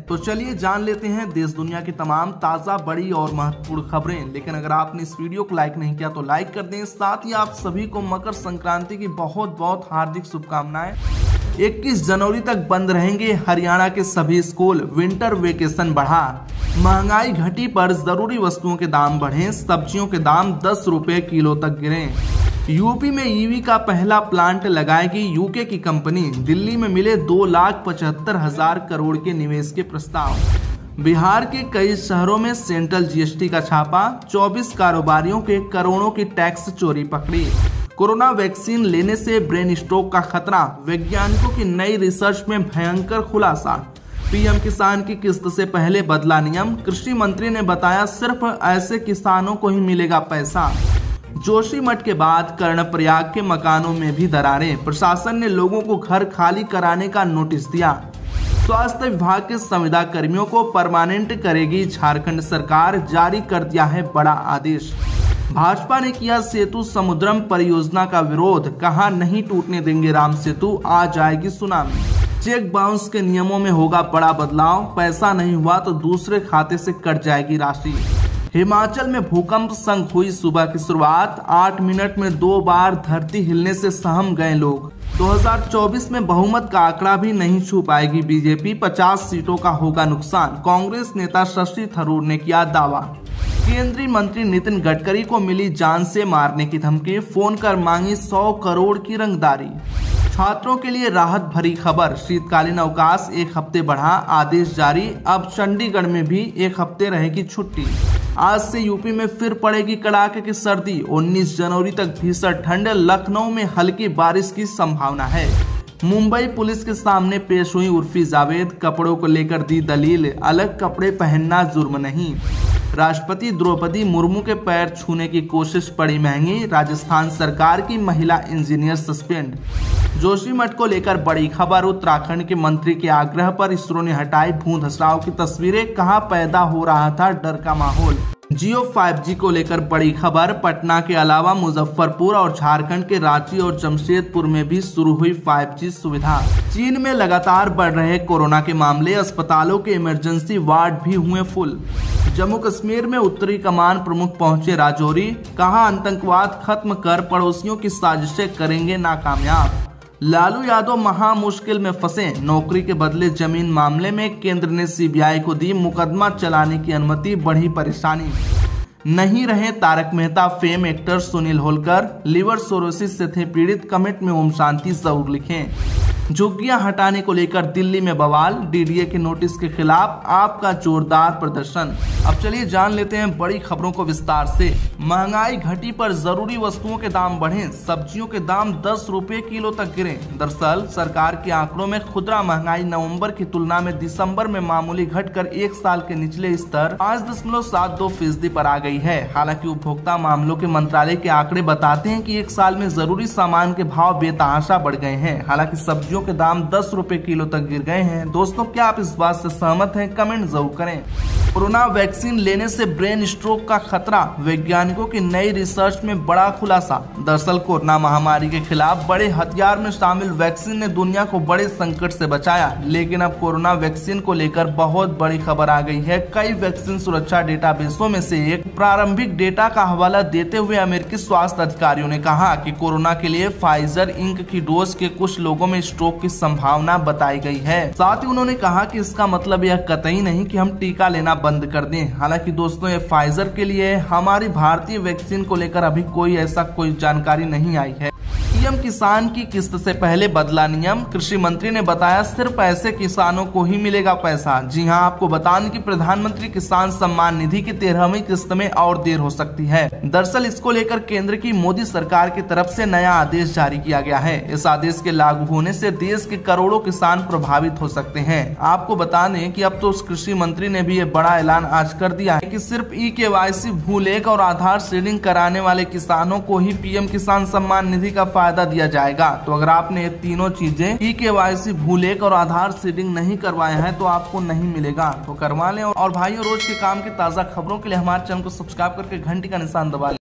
तो चलिए जान लेते हैं देश दुनिया की तमाम ताजा बड़ी और महत्वपूर्ण खबरें। लेकिन अगर आपने इस वीडियो को लाइक नहीं किया तो लाइक कर दें। साथ ही आप सभी को मकर संक्रांति की बहुत बहुत हार्दिक शुभकामनाएं। 21 जनवरी तक बंद रहेंगे हरियाणा के सभी स्कूल, विंटर वेकेशन बढ़ा। महंगाई घटी पर जरूरी वस्तुओं के दाम बढ़े, सब्जियों के दाम 10 रुपए किलो तक गिरे। यूपी में ईवी का पहला प्लांट लगाएगी यूके की कंपनी। दिल्ली में मिले 2,75,000 करोड़ के निवेश के प्रस्ताव। बिहार के कई शहरों में सेंट्रल जीएसटी का छापा, 24 कारोबारियों के करोड़ों की टैक्स चोरी पकड़ी। कोरोना वैक्सीन लेने से ब्रेन स्ट्रोक का खतरा, वैज्ञानिकों की नई रिसर्च में भयंकर खुलासा। पीएम किसान की किस्त से पहले बदला नियम, कृषि मंत्री ने बताया सिर्फ ऐसे किसानों को ही मिलेगा पैसा। जोशीमठ के बाद कर्णप्रयाग के मकानों में भी दरारें, प्रशासन ने लोगों को घर खाली कराने का नोटिस दिया। स्वास्थ्य विभाग के संविदा कर्मियों को परमानेंट करेगी झारखंड सरकार, जारी कर दिया है बड़ा आदेश। भाजपा ने किया सेतु समुद्रम परियोजना का विरोध, कहा नहीं टूटने देंगे राम सेतु, आ जाएगी सुनामी। चेक बाउंस के नियमों में होगा बड़ा बदलाव, पैसा नहीं हुआ तो दूसरे खाते से कट जाएगी राशि। हिमाचल में भूकंप संग हुई सुबह की शुरुआत, 8 मिनट में 2 बार धरती हिलने से सहम गए लोग। 2024 में बहुमत का आंकड़ा भी नहीं छू पाएगी बीजेपी, 50 सीटों का होगा नुकसान, कांग्रेस नेता शशि थरूर ने किया दावा। केंद्रीय मंत्री नितिन गडकरी को मिली जान से मारने की धमकी, फोन कर मांगी 100 करोड़ की रंगदारी। छात्रों के लिए राहत भरी खबर, शीतकालीन अवकाश 1 हफ्ते बढ़ा, आदेश जारी। अब चंडीगढ़ में भी 1 हफ्ते रहेगी छुट्टी। आज से यूपी में फिर पड़ेगी कड़ाके की सर्दी, 19 जनवरी तक भीषण ठंड, लखनऊ में हल्की बारिश की संभावना है। मुंबई पुलिस के सामने पेश हुई उर्फी जावेद, कपड़ों को लेकर दी दलील, अलग कपड़े पहनना जुर्म नहीं। राष्ट्रपति द्रौपदी मुर्मू के पैर छूने की कोशिश पड़ी महंगी, राजस्थान सरकार की महिला इंजीनियर सस्पेंड। जोशीमठ को लेकर बड़ी खबर, उत्तराखंड के मंत्री के आग्रह पर इसरो ने हटाई भू धसाव की तस्वीरें, कहां पैदा हो रहा था डर का माहौल। जियो 5G को लेकर बड़ी खबर, पटना के अलावा मुजफ्फरपुर और झारखंड के रांची और जमशेदपुर में भी शुरू हुई 5G सुविधा। चीन में लगातार बढ़ रहे कोरोना के मामले, अस्पतालों के इमरजेंसी वार्ड भी हुए फुल। जम्मू कश्मीर में उत्तरी कमान प्रमुख पहुंचे राजौरी, कहा आतंकवाद खत्म कर पड़ोसियों की साजिशें करेंगे नाकामयाब। लालू यादव महा मुश्किल में फंसे, नौकरी के बदले जमीन मामले में केंद्र ने सीबीआई को दी मुकदमा चलाने की अनुमति, बढ़ी परेशानी। नहीं रहे Tarak Mehta fame actor Sunil Holkar, liver cirrhosis से थे पीड़ित, कमेंट में ओम शांति जरूर लिखें। झुग्गियां हटाने को लेकर दिल्ली में बवाल, डीडीए के नोटिस के खिलाफ आपका जोरदार प्रदर्शन। अब चलिए जान लेते हैं बड़ी खबरों को विस्तार से। महंगाई घटी पर जरूरी वस्तुओं के दाम बढ़े, सब्जियों के दाम 10 रुपए किलो तक गिरे। दरअसल सरकार के आंकड़ों में खुदरा महंगाई नवंबर की तुलना में दिसंबर में मामूली घटकर 1 साल के निचले स्तर 5.72% पर आ गई है। हालांकि उपभोक्ता मामलों के मंत्रालय के आंकड़े बताते हैं कि 1 साल में जरूरी सामान के भाव बेतहाशा बढ़ गए हैं। हालांकि सब्जियों के दाम 10 रुपए किलो तक गिर गए हैं। दोस्तों, क्या आप इस बात से सहमत हैं? कमेंट जरूर करें। कोरोना वैक्सीन लेने से ब्रेन स्ट्रोक का खतरा, वैज्ञानिकों की नई रिसर्च में बड़ा खुलासा। दरअसल कोरोना महामारी के खिलाफ बड़े हथियार में शामिल वैक्सीन ने दुनिया को बड़े संकट से बचाया, लेकिन अब कोरोना वैक्सीन को लेकर बहुत बड़ी खबर आ गई है। कई वैक्सीन सुरक्षा डेटाबेसों में से एक प्रारंभिक डेटा का हवाला देते हुए अमेरिकी स्वास्थ्य अधिकारियों ने कहा कि कोरोना के लिए फाइजर इंक की डोज के कुछ लोगों में स्ट्रोक की संभावना बताई गई है। साथ ही उन्होंने कहा कि इसका मतलब यह कतई नहीं कि हम टीका लेना बंद कर दें। हालांकि दोस्तों, ये फाइजर के लिए, हमारी भारतीय वैक्सीन को लेकर अभी कोई जानकारी नहीं आई है। पीएम किसान की किस्त से पहले बदला नियम, कृषि मंत्री ने बताया सिर्फ ऐसे किसानों को ही मिलेगा पैसा। जी हां, आपको बता दें कि प्रधानमंत्री किसान सम्मान निधि की 13वीं किस्त में और देर हो सकती है। दरअसल इसको लेकर केंद्र की मोदी सरकार की तरफ से नया आदेश जारी किया गया है। इस आदेश के लागू होने से देश के करोड़ों किसान प्रभावित हो सकते हैं। आपको बता दें कि अब तो कृषि मंत्री ने भी ये बड़ा ऐलान आज कर दिया है कि सिर्फ ई-केवाईसी, भूलेख और आधार सीडिंग कराने वाले किसानों को ही पीएम किसान सम्मान निधि का फायदा दिया जाएगा। तो अगर आपने ये तीनों चीजें ई-केवाईसी, भूलेख और आधार सीडिंग नहीं करवाया है तो आपको नहीं मिलेगा, तो करवा लें। और भाइयों, रोज के काम की ताजा खबरों के लिए हमारे चैनल को सब्सक्राइब करके घंटी का निशान दबा लें।